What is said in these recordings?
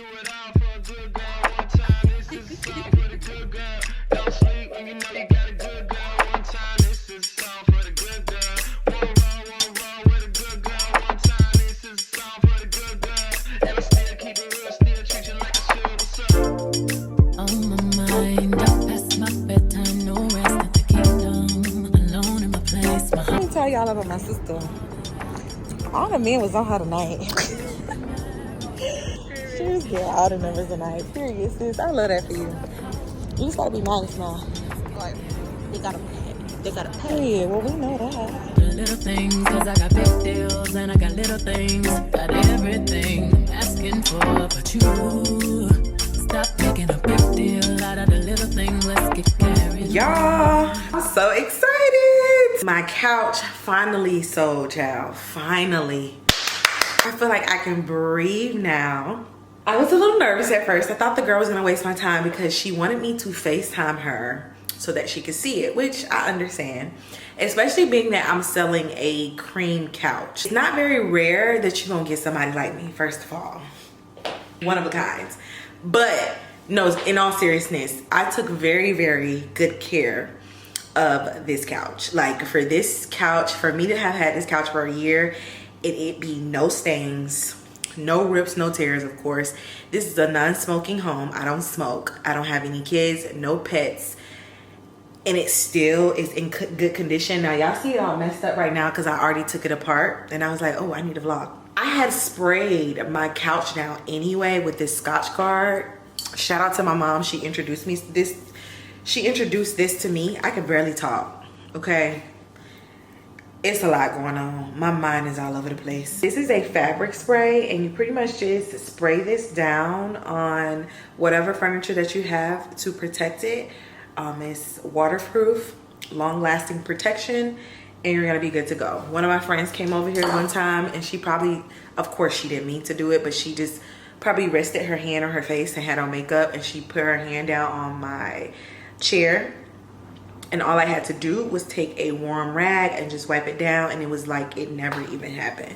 it all for a good girl one time. This is a song for the good girl. Don't sleep when you know you got a good girl one time. This is a song for the good girl. Won't roll with a good girl one time. This is a song for the good girl. And I still keep it real, still treat you like a should. What's up? On my mind, up past my bedtime, no rest at the kingdom. Alone in my place, my Let me tell y'all about my sister. All the men was on her tonight. She was getting all the numbers tonight. Period, sis. I love that for you. You just gotta be nice now. Like, they gotta pay. They gotta pay. Period. Well, we know that. the little things, cause I got big deals and I got little things. Got everything I'm asking for, but you stop making a big deal out of the little things. Let's get carried. Y'all, I'm so excited. My couch finally sold, y'all. Finally. I feel like I can breathe now. I was a little nervous at first. I thought the girl was gonna waste my time because she wanted me to FaceTime her so that she could see it, which I understand. Especially being that I'm selling a cream couch. It's not very rare that you're gonna get somebody like me, first of all. One of a kind. But no, in all seriousness, I took very, very good care of this couch. Like for this couch, for me to have had this couch for a year, it be no stains, no rips, no tears, of course. This is a non-smoking home. I don't smoke. I don't have any kids, no pets. And it still is in good condition. Now, y'all see it all messed up right now because I already took it apart. And I was like, oh, I need a vlog. I had sprayed my couch down anyway with this Scotch Guard. Shout out to my mom. She introduced me this. She introduced this to me. I could barely talk, okay? It's a lot going on. My mind is all over the place. This is a fabric spray and you pretty much just spray this down on whatever furniture that you have to protect it. It's waterproof, long-lasting protection, and you're gonna be good to go. One of my friends came over here one time and she probably, of course she didn't mean to do it, but she just probably rested her hand on her face and had on makeup and she put her hand down on my chair. And all I had to do was take a warm rag and just wipe it down. And it was like it never even happened,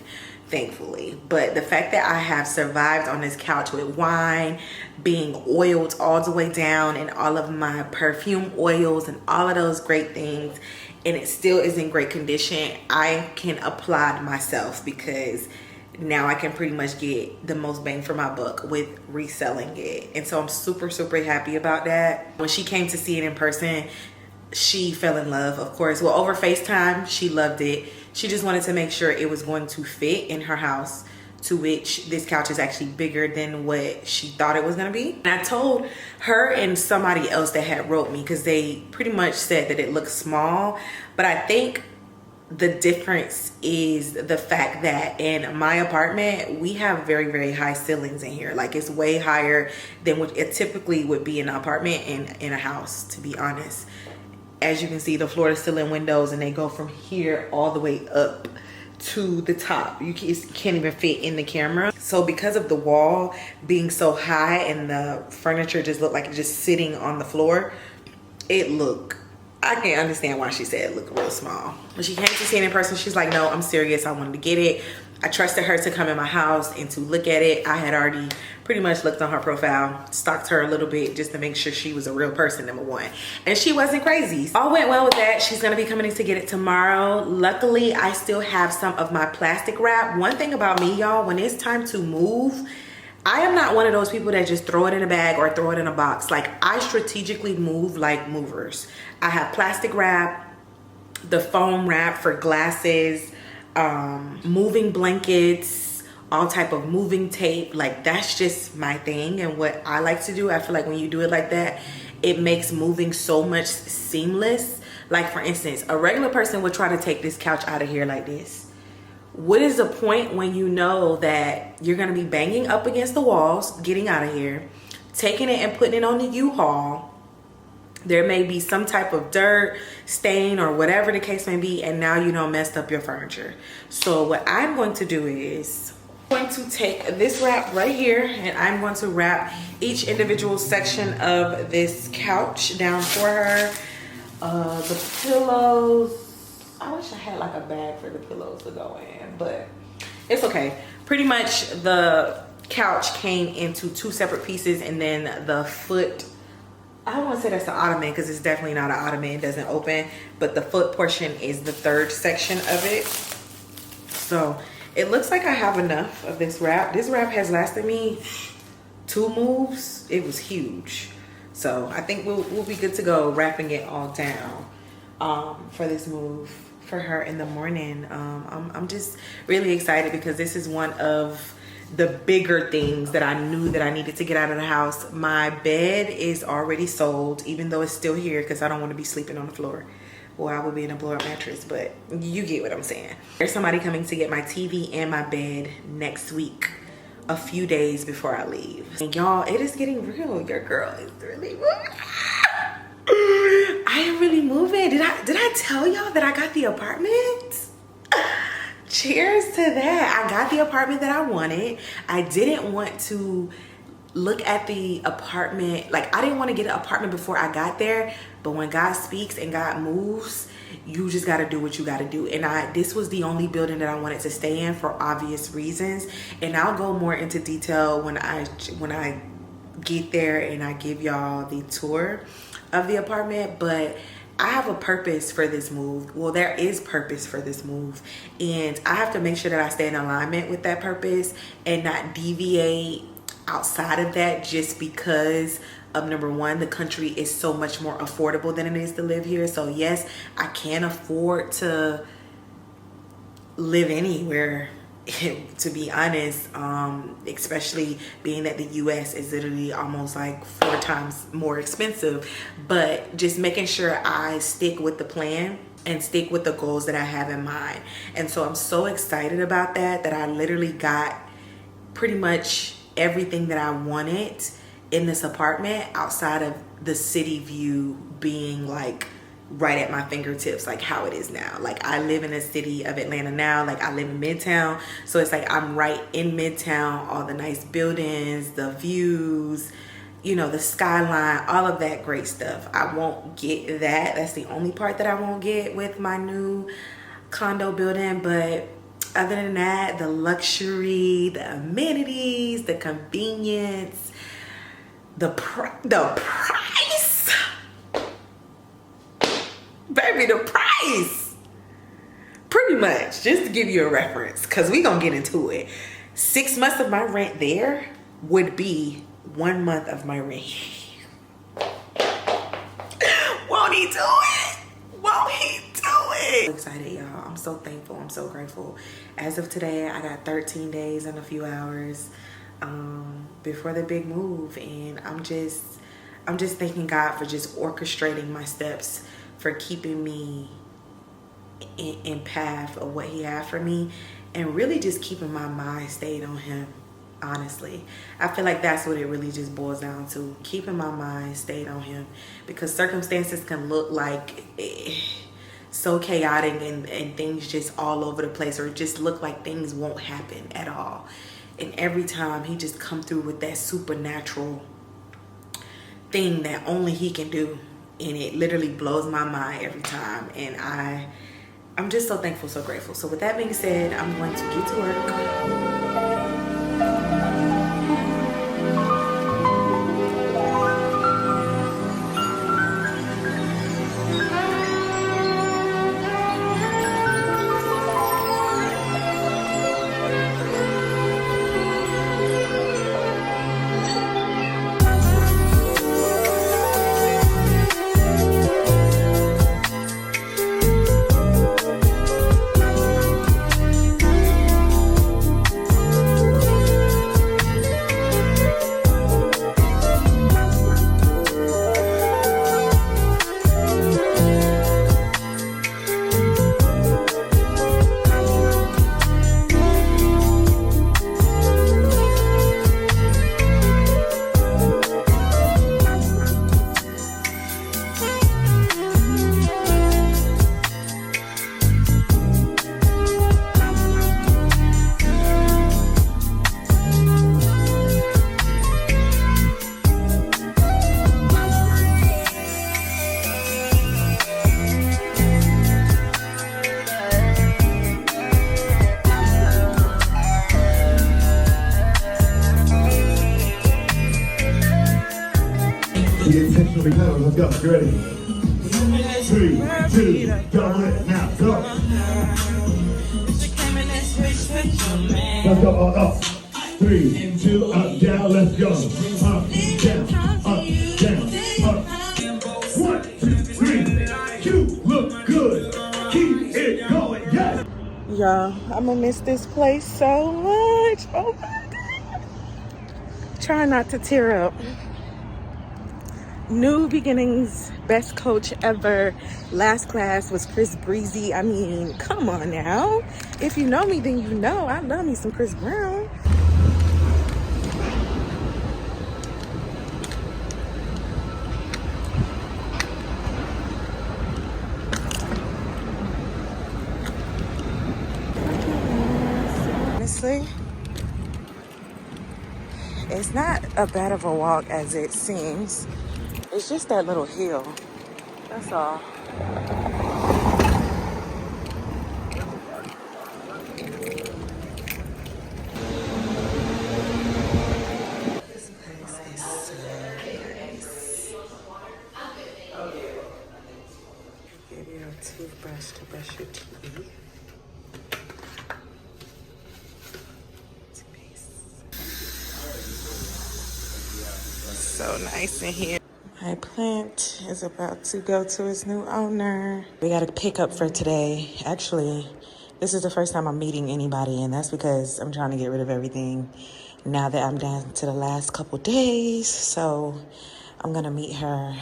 thankfully. But the fact that I have survived on this couch with wine being oiled all the way down and all of my perfume oils and all of those great things, and it still is in great condition, I can applaud myself because now I can pretty much get the most bang for my buck with reselling it. And so I'm super, super happy about that. When she came to see it in person, she fell in love, of course. Well, over FaceTime, she loved it. She just wanted to make sure it was going to fit in her house, to which this couch is actually bigger than what she thought it was gonna be. And I told her and somebody else that had wrote me, because they pretty much said that it looks small, but I think the difference is the fact that in my apartment, we have very, very high ceilings in here. Like it's way higher than what it typically would be in an apartment and in a house, to be honest. As you can see, the floor to ceiling windows, and they go from here all the way up to the top. You can't even fit in the camera. So because of the wall being so high and the furniture just looked like it's just sitting on the floor, I can't understand why she said it looked real small. When she came to see it in person, she's like, no, I'm serious, I wanted to get it. I trusted her to come in my house and to look at it. I had already pretty much looked on her profile, stalked her a little bit just to make sure she was a real person, number one. And she wasn't crazy. All went well with that. She's gonna be coming in to get it tomorrow. Luckily, I still have some of my plastic wrap. One thing about me, y'all, when it's time to move, I am not one of those people that just throw it in a bag or throw it in a box. Like, I strategically move like movers. I have plastic wrap, the foam wrap for glasses, moving blankets, all type of moving tape. Like, that's just my thing and what I like to do. I feel like when you do it like that, it makes moving so much seamless. Like, for instance, a regular person would try to take this couch out of here like this. What is the point when you know that you're gonna be banging up against the walls, getting out of here, taking it and putting it on the U-Haul? There may be some type of dirt, stain, or whatever the case may be, and now you don't messed up your furniture. So what I'm going to do is I'm going to take this wrap right here, and I'm going to wrap each individual section of this couch down for her. The pillows, I wish I had like a bag for the pillows to go in, but it's okay. Pretty much the couch came into 2 separate pieces, and then the foot, I don't want to say that's the ottoman because it's definitely not an ottoman, it doesn't open, but the foot portion is the 3rd section of it. So it looks like I have enough of this wrap. This wrap has lasted me 2 moves. It was huge. So I think we'll be good to go wrapping it all down for this move for her in the morning. I'm just really excited because this is one of the bigger things that I knew that I needed to get out of the house. My bed is already sold, even though it's still here because I don't want to be sleeping on the floor. Well, I would be in a blow-up mattress, but you get what I'm saying. There's somebody coming to get my TV and my bed next week, a few days before I leave. And y'all, it is getting real. Your girl is really moving. I am really moving. Did I tell y'all that I got the apartment? Cheers to that. I got the apartment that I wanted. I didn't want to look at the apartment, like I didn't want to get an apartment before I got there, but when God speaks and God moves, you just got to do what you got to do. And this was the only building that I wanted to stay in for obvious reasons, and I'll go more into detail when I get there and I give y'all the tour of the apartment. But I have a purpose for this move. Well, there is purpose for this move, and I have to make sure that I stay in alignment with that purpose and not deviate outside of that just because of, number one, the country is so much more affordable than it is to live here. So yes, I can afford to live anywhere, to be honest, especially being that the US is literally almost like 4 times more expensive. But just making sure I stick with the plan and stick with the goals that I have in mind. And so I'm so excited about that I literally got pretty much everything that I wanted in this apartment outside of the city view being like right at my fingertips, like how it is now. Like I live in the city of Atlanta now, like I live in Midtown, so it's like I'm right in Midtown, all the nice buildings, the views, you know, the skyline, all of that great stuff. I won't get that. That's the only part that I won't get with my new condo building. But other than that, the luxury, the amenities, the convenience, the price, baby, the price, pretty much, just to give you a reference, because we gonna get into it. 6 months of my rent there would be 1 month of my rent. Won't he do it? Won't he do it? I'm excited, y'all. I'm so thankful. I'm so grateful. As of today, I got 13 days and a few hours before the big move, and I'm just thanking God for just orchestrating my steps, for keeping me in path of what he had for me, and really just keeping my mind stayed on him. Honestly, I feel like that's what it really just boils down to, keeping my mind stayed on him, because circumstances can look like so chaotic and things just all over the place, or just look like things won't happen at all. And every time he just come through with that supernatural thing that only he can do, and it literally blows my mind every time. And I'm just so thankful, so grateful. So with that being said, I'm going to get to work. be pedals. Let's go. You ready? 3, 2, double it. Now go. Let's go. Up. 3, 2, up, down. Let's go. Up, down, up, down, up. 1, 2, 3. You look good. Keep it going. Yes. Y'all, I'm gonna miss this place so much. Oh my God. Try not to tear up. New beginnings, best coach ever. Last class was Chris Breezy. I mean, come on now. If you know me, then you know I love me some Chris Brown. Honestly, it's not a bad of a walk as it seems. It's just that little hill. That's all. This place is so nice. Give you a toothbrush to brush your teeth. So nice in here. My plant is about to go to its new owner. We got a pickup for today. Actually, this is the first time I'm meeting anybody, and that's because I'm trying to get rid of everything now that I'm down to the last couple days. So I'm gonna meet her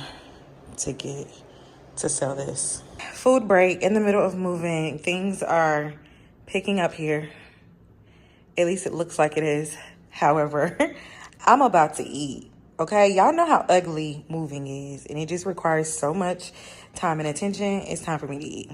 to sell this. Food break in the middle of moving. Things are picking up here. At least it looks like it is. However, I'm about to eat. Okay, y'all know how ugly moving is, and it just requires so much time and attention. It's time for me to eat.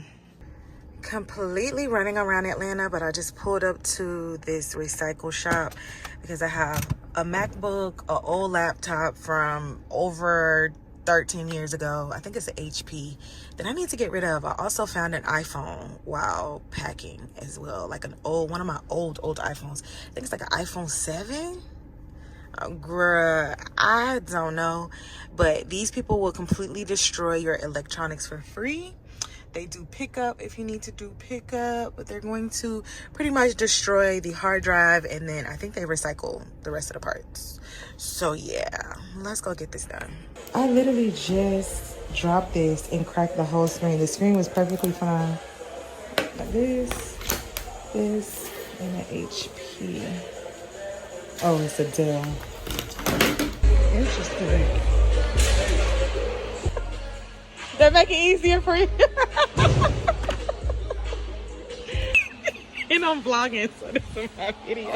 Completely running around Atlanta, but I just pulled up to this recycle shop because I have a MacBook, an old laptop from over 13 years ago. I think it's an HP that I need to get rid of. I also found an iPhone while packing as well, like one of my old iPhones. I think it's like an iPhone 7. Bruh, I don't know, but these people will completely destroy your electronics for free. They do pickup if you need to do pickup, but they're going to pretty much destroy the hard drive, and then I think they recycle the rest of the parts. So yeah, let's go get this done. I literally just dropped this and cracked the whole screen. The screen was perfectly fine. Like this, and an HP. Oh, it's a Dell. Interesting. That make it easier for you? And I'm vlogging, so this is my video.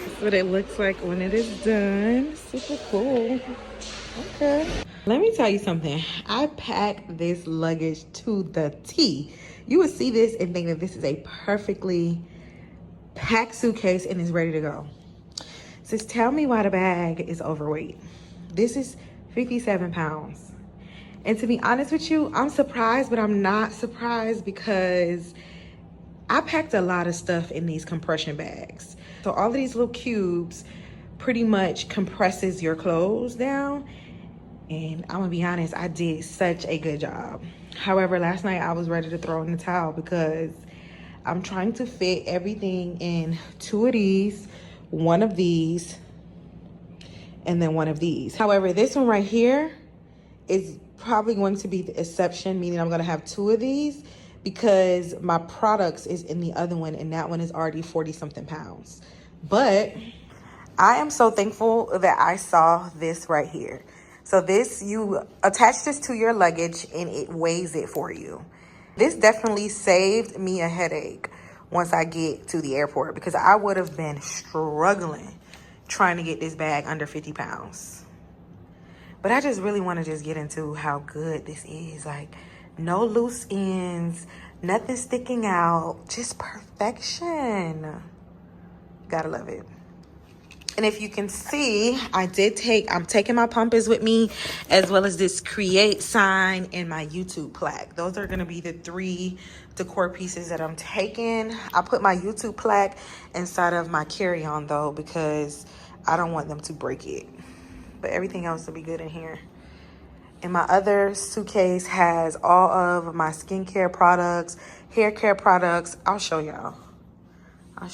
That's what it looks like when it is done. Super cool. Okay. Let me tell you something. I packed this luggage to the T. You would see this and think that this is a perfectly packed suitcase and is ready to go. Says, tell me why the bag is overweight. This is 57 pounds. And to be honest with you, I'm surprised, but I'm not surprised because I packed a lot of stuff in these compression bags. So all of these little cubes pretty much compresses your clothes down. And I'm gonna be honest, I did such a good job. However, last night I was ready to throw in the towel because I'm trying to fit everything in 2 of these, 1 of these, and then 1 of these. However, this one right here is probably going to be the exception, meaning I'm gonna have 2 of these because my products is in the other one, and that one is already 40-something pounds. But I am so thankful that I saw this right here. So this, you attach this to your luggage and it weighs it for you. This definitely saved me a headache once I get to the airport because I would have been struggling trying to get this bag under 50 pounds. But I just really want to just get into how good this is. Like, no loose ends, nothing sticking out, just perfection. Gotta love it. And if you can see, I'm taking my pumpers with me, as well as this create sign and my YouTube plaque. Those are gonna be the 3 decor pieces that I'm taking. I put my YouTube plaque inside of my carry-on though, because I don't want them to break it. But everything else will be good in here. And my other suitcase has all of my skincare products, hair care products. I'll show y'all. I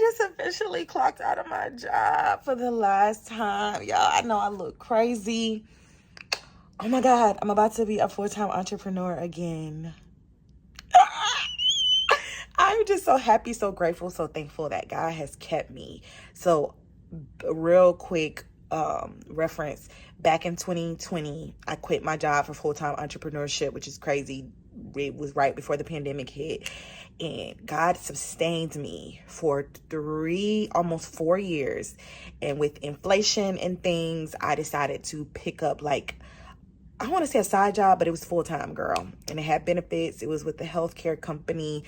just officially clocked out of my job for the last time. Y'all, I know I look crazy. Oh my God, I'm about to be a full-time entrepreneur again. I'm just so happy, so grateful, so thankful that God has kept me. So, real quick reference, back in 2020, I quit my job for full-time entrepreneurship, which is crazy. It was right before the pandemic hit. And God sustained me for almost 4 years. And with inflation and things, I decided to pick up, like, I want to say a side job, but it was full-time, girl. And it had benefits. It was with the healthcare company.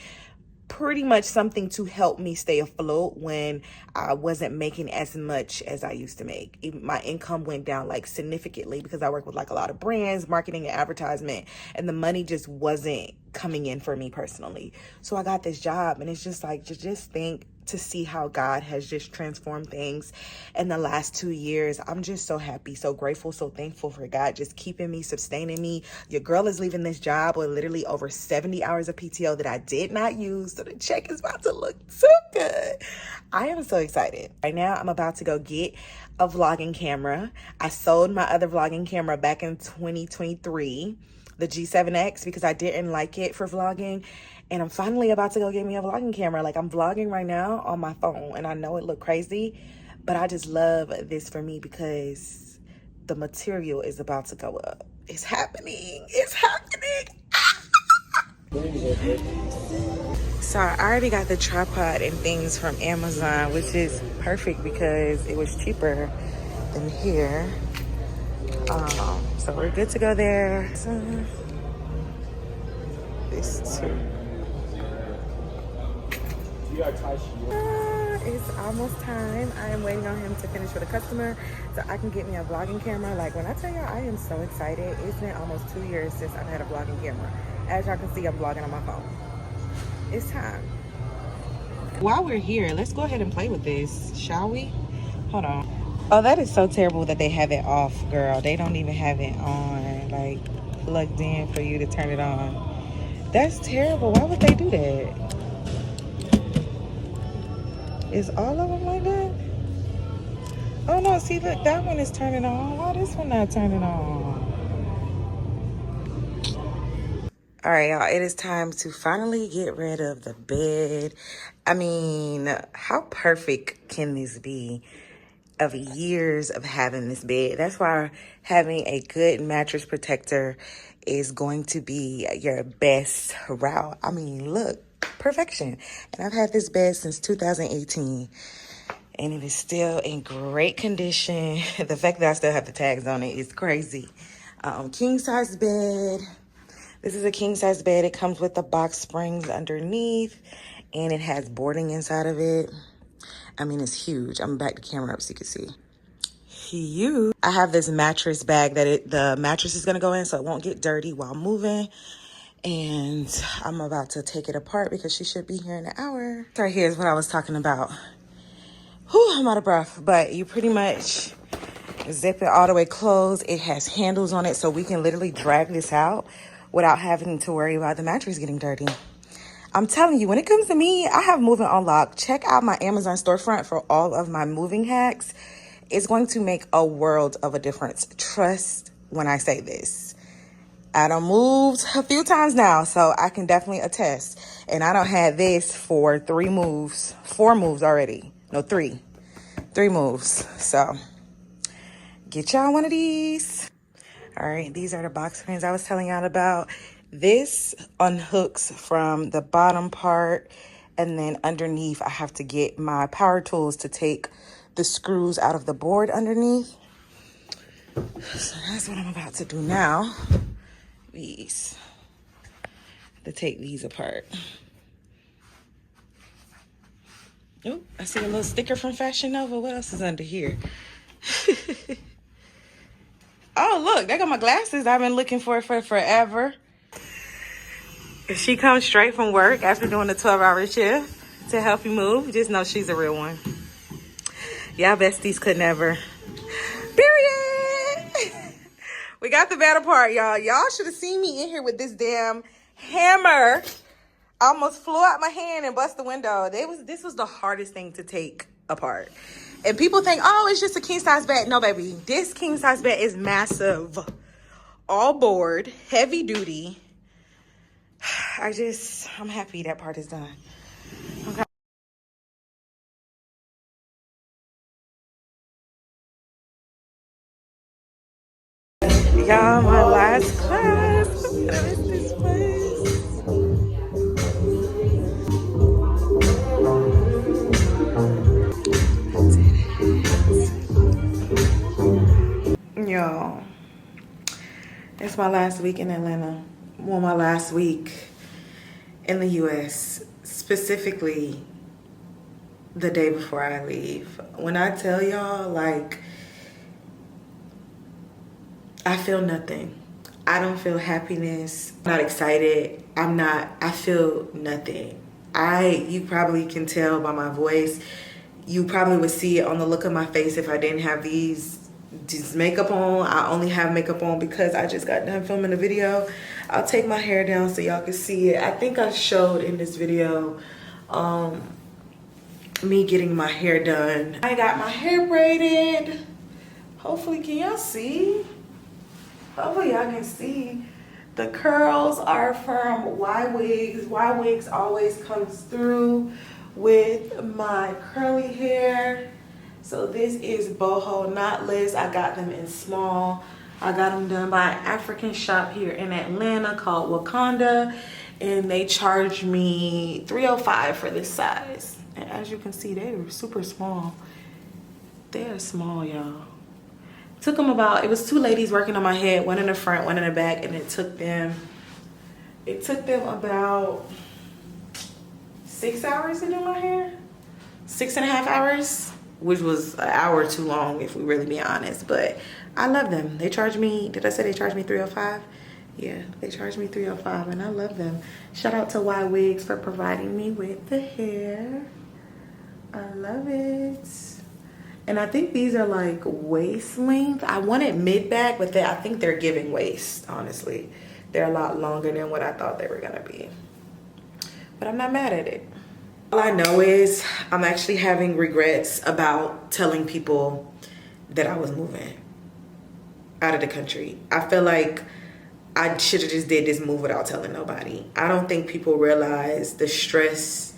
Pretty much something to help me stay afloat when I wasn't making as much as I used to make. Even my income went down like significantly because I work with like a lot of brands, marketing and advertisement, and the money just wasn't coming in for me personally. So I got this job, and it's just like, just think to see how God has just transformed things in the last 2 years. I'm just so happy, so grateful, so thankful for God just keeping me, sustaining me. Your girl is leaving this job with literally over 70 hours of PTO that I did not use. So the check is about to look so good. I am so excited. Right now, I'm about to go get a vlogging camera. I sold my other vlogging camera back in 2023, the G7X, because I didn't like it for vlogging. And I'm finally about to go get me a vlogging camera. Like, I'm vlogging right now on my phone, and I know it look crazy, but I just love this for me because the material is about to go up. It's happening. It's happening. So I already got the tripod and things from Amazon, which is perfect because it was cheaper than here. So we're good to go there. So, this too. It's almost time. I am waiting on him to finish with a customer so I can get me a vlogging camera. Like, when I tell y'all, I am so excited. It's been almost 2 years since I've had a vlogging camera. As y'all can see, I'm vlogging on my phone. It's time. While we're here, let's go ahead and play with this, shall we? Hold on. Oh, that is so terrible that they have it off, girl. They don't even have it on, like, plugged in for you to turn it on. That's terrible. Why would they do that? Is all of them like that? Oh no, see, look, that one is turning on. Why this one not turning on? All right, y'all, it is time to finally get rid of the bed. I mean, how perfect can this be? Of years of having this bed. That's why having a good mattress protector is going to be your best route. I mean, look, perfection. And I've had this bed since 2018, and it is still in great condition. The fact that I still have the tags on it is crazy. King size bed. This is a king size bed. It comes with the box springs underneath, and it has boarding inside of it. I mean, it's huge. I'm gonna back the camera up so you can see. Huge. I have this mattress bag that the mattress is gonna go in so it won't get dirty while moving. And I'm about to take it apart because she should be here in an hour. Right here is what I was talking about. Whew, I'm out of breath. But you pretty much zip it all the way closed. It has handles on it so we can literally drag this out without having to worry about the mattress getting dirty. I'm telling you, when it comes to me, I have moving on lock. Check out my Amazon storefront for all of my moving hacks. It's going to make a world of a difference. Trust when I say this. I done moved a few times now, so I can definitely attest. And I done had this for 4 moves already. No, 3 moves. So get y'all one of these. All right, these are the box springs I was telling y'all about. This unhooks from the bottom part, and then underneath I have to get my power tools to take the screws out of the board underneath. So that's what I'm about to do now. These. To take these apart. Oh, I see a little sticker from Fashion Nova. What else is under here? Oh, look, they got my glasses I've been looking for forever. If she comes straight from work after doing a 12-hour shift to help you move, just know she's a real one. Y'all besties could never. Period. We got the better part, y'all. Y'all should have seen me in here with this damn hammer. I almost flew out my hand and bust the window. This was the hardest thing to take apart. And people think, oh, it's just a king size bed. No, baby. This king size bed is massive. All board, heavy duty. I'm happy that part is done. Okay. Y'all, my last class. I'm gonna miss this place. Y'all, it's my last week in Atlanta. Well, my last week in the US, specifically the day before I leave. When I tell y'all, like, I feel nothing. I don't feel happiness. I'm not excited. I feel nothing. You probably can tell by my voice. You probably would see it on the look of my face if I didn't have this makeup on. I only have makeup on because I just got done filming a video. I'll take my hair down so y'all can see it. I think I showed in this video me getting my hair done. I got my hair braided. Hopefully, can y'all see? Hopefully y'all can see. The curls are from Y Wigs. Y Wigs always comes through with my curly hair. So this is boho knotless. I got them in small. I got them done by an African shop here in Atlanta called Wakanda, and they charged me $305 for this size. And as you can see, they were super small. They are small, y'all. Took them about, it was two ladies working on my head, one in the front, one in the back, and it took them about 6 hours to do my hair. 6.5 hours, which was an hour too long if we really be honest, but I love them. They charged me, did I say they charged me $305? Yeah, they charged me $305 and I love them. Shout out to Y Wigs for providing me with the hair. I love it. And I think these are like waist length. I wanted mid back, but I think they're giving waist, honestly. They're a lot longer than what I thought they were gonna be. But I'm not mad at it. All I know is I'm actually having regrets about telling people that I was moving out of the country. I feel like I should have just did this move without telling nobody. I don't think people realize the stress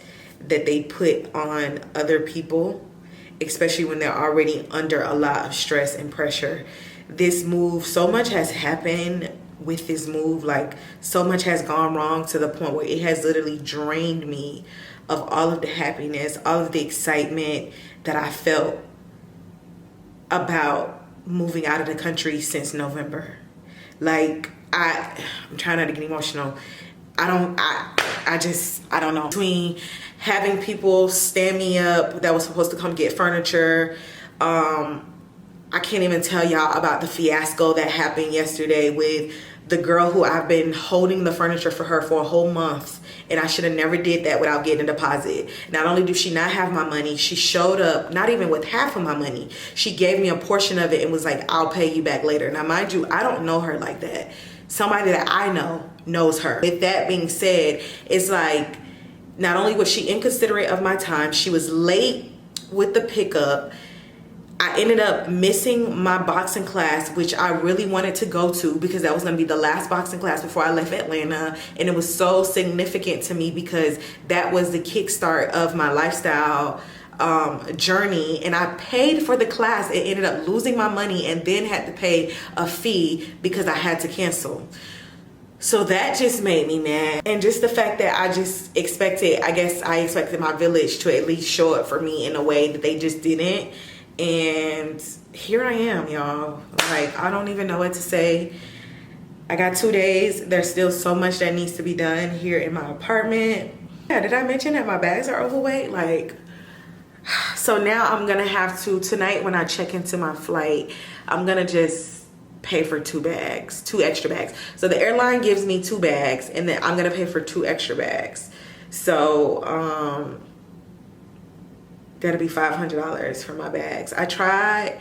that they put on other people, especially when they're already under a lot of stress and pressure. This move, so much has happened with this move, like so much has gone wrong to the point where it has literally drained me of all of the happiness, all of the excitement that I felt about moving out of the country since November. Like, I'm trying not to get emotional. I don't know. Between having people stand me up that was supposed to come get furniture, I can't even tell y'all about the fiasco that happened yesterday with the girl who I've been holding the furniture for her for a whole month, and I should have never did that without getting a deposit. Not only do she not have my money, she showed up not even with half of my money. She gave me a portion of it and was like, I'll pay you back later. Now, mind you, I don't know her like that. Somebody that I know knows her. With that being said, it's like, not only was she inconsiderate of my time, she was late with the pickup. I ended up missing my boxing class, which I really wanted to go to because that was going to be the last boxing class before I left Atlanta. And it was so significant to me because that was the kickstart of my lifestyle journey. And I paid for the class. It ended up losing my money and then had to pay a fee because I had to cancel. So that just made me mad. And just the fact that I just expected, I guess I expected my village to at least show up for me in a way that they just didn't. And here I am, y'all. Like, I don't even know what to say. I got 2 days. There's still so much that needs to be done here in my apartment. Yeah, did I mention that my bags are overweight? Like, so now I'm gonna have to, tonight when I check into my flight, I'm gonna just pay for 2 extra bags. So the airline gives me 2 bags and then I'm gonna pay for 2 extra bags. So, that'll be $500 for my bags. I tried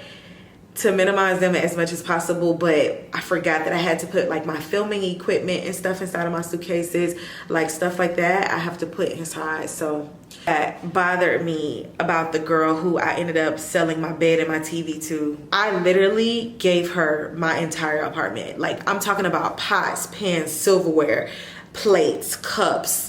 to minimize them as much as possible, but I forgot that I had to put like my filming equipment and stuff inside of my suitcases, like stuff like that I have to put inside. So that bothered me about the girl who I ended up selling my bed and my TV to. I literally gave her my entire apartment. Like, I'm talking about pots, pans, silverware, plates, cups,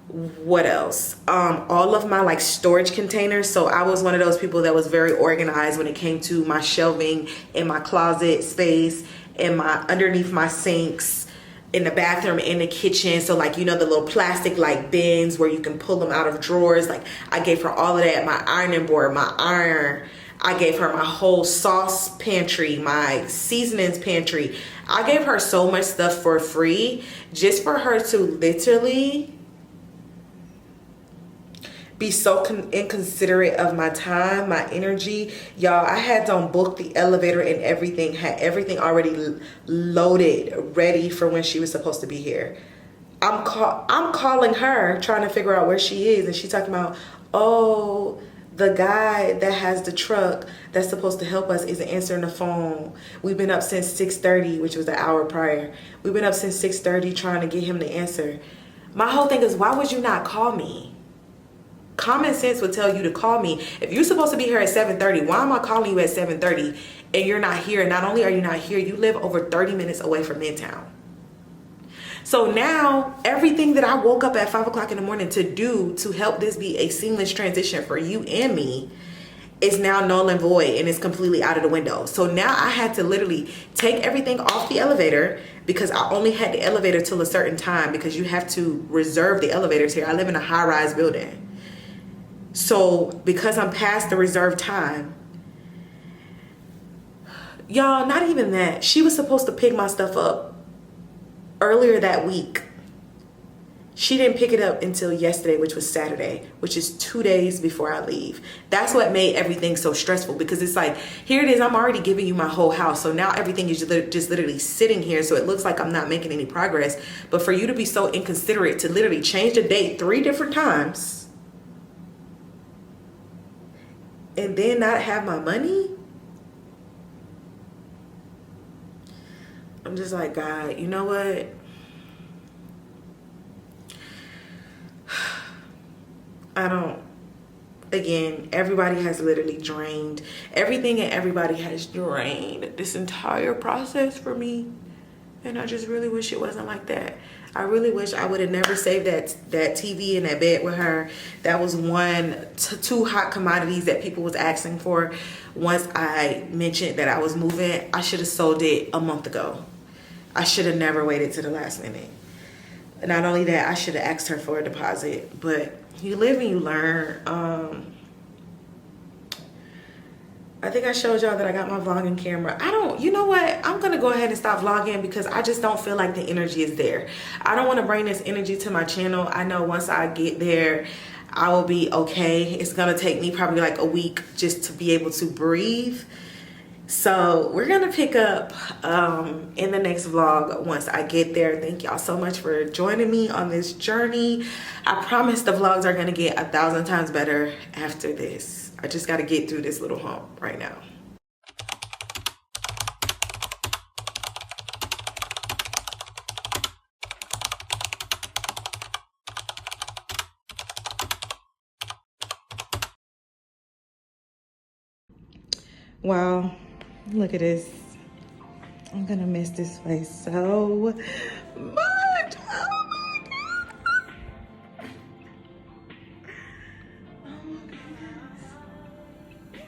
what else, all of my like storage containers. So I was one of those people that was very organized when it came to my shelving in my closet space, in my underneath my sinks, in the bathroom, in the kitchen. So like, you know, the little plastic like bins where you can pull them out of drawers. Like, I gave her all of that. My ironing board, my iron. I gave her my whole sauce pantry, my seasonings pantry. I gave her so much stuff for free just for her to literally be so inconsiderate of my time, my energy. Y'all, I had to book the elevator and everything, had everything already loaded, ready for when she was supposed to be here. I'm calling her, trying to figure out where she is, and she's talking about, oh, the guy that has the truck that's supposed to help us isn't answering the phone. We've been up since 6:30, which was an hour prior. We've been up since 6:30 trying to get him to answer. My whole thing is, why would you not call me? Common sense would tell you to call me. If you're supposed to be here at 7:30, why am I calling you at 7:30 and you're not here? And not only are you not here, you live over 30 minutes away from Midtown. So now everything that I woke up at 5 o'clock in the morning to do to help this be a seamless transition for you and me is now null and void, and it's completely out of the window. So now I had to literally take everything off the elevator because I only had the elevator till a certain time, because you have to reserve the elevators here. I live in a high-rise building. So because I'm past the reserved time, y'all, not even that, she was supposed to pick my stuff up earlier that week. She didn't pick it up until yesterday, which was Saturday, which is 2 days before I leave. That's what made everything so stressful, because it's like, here it is, I'm already giving you my whole house. So now everything is just literally sitting here. So it looks like I'm not making any progress. But for you to be so inconsiderate to literally change the date 3 different times and then not have my money, I'm just like, God, you know what? I don't, again, everybody has literally drained everything, and everybody has drained this entire process for me. And I just really wish it wasn't like that. I really wish I would have never saved that TV and that bed with her. That was two hot commodities that people was asking for. Once I mentioned that I was moving, I should have sold it a month ago. I should have never waited to the last minute. Not only that, I should have asked her for a deposit. But you live and you learn. I think I showed y'all that I got my vlogging camera. You know what? I'm going to go ahead and stop vlogging because I just don't feel like the energy is there. I don't want to bring this energy to my channel. I know once I get there, I will be okay. It's going to take me probably like a week just to be able to breathe. So we're going to pick up in the next vlog once I get there. Thank y'all so much for joining me on this journey. I promise the vlogs are going to get 1,000 times better after this. I just got to get through this little hump right now. Wow, look at this. I'm gonna miss this place so much. Oh my God.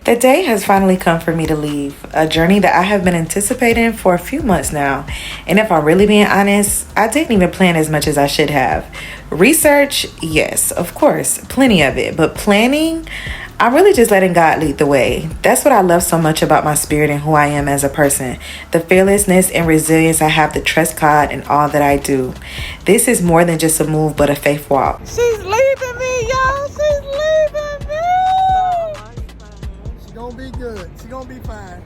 The day has finally come for me to leave, a journey that I have been anticipating for a few months now. And if I'm really being honest, I didn't even plan as much as I should have. Research, yes, of course, plenty of it. But planning, I'm really just letting God lead the way. That's what I love so much about my spirit and who I am as a person. The fearlessness and resilience I have to trust God in all that I do. This is more than just a move, but a faith walk. She's leaving me, y'all. She's leaving me. She's gonna be good. She's gonna be fine.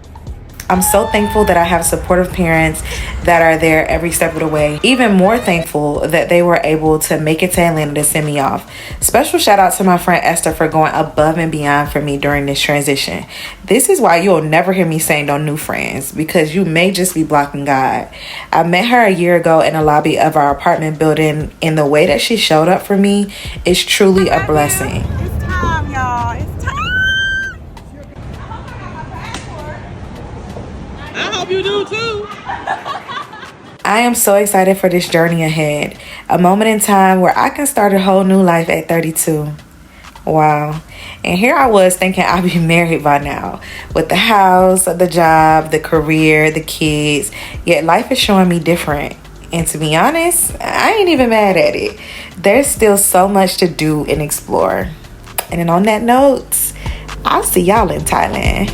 I'm so thankful that I have supportive parents that are there every step of the way. Even more thankful that they were able to make it to Atlanta to send me off. Special shout out to my friend Esther for going above and beyond for me during this transition. This is why you'll never hear me saying no new friends, because you may just be blocking God. I met her a year ago in the lobby of our apartment building, and the way that she showed up for me is truly a blessing. It's time, y'all. It's time. I hope you do too. I am so excited for this journey ahead. A moment in time where I can start a whole new life at 32. Wow. And here I was thinking I'd be married by now, with the house, the job, the career, the kids. Yet life is showing me different. And to be honest, I ain't even mad at it. There's still so much to do and explore. And then on that note, I'll see y'all in Thailand.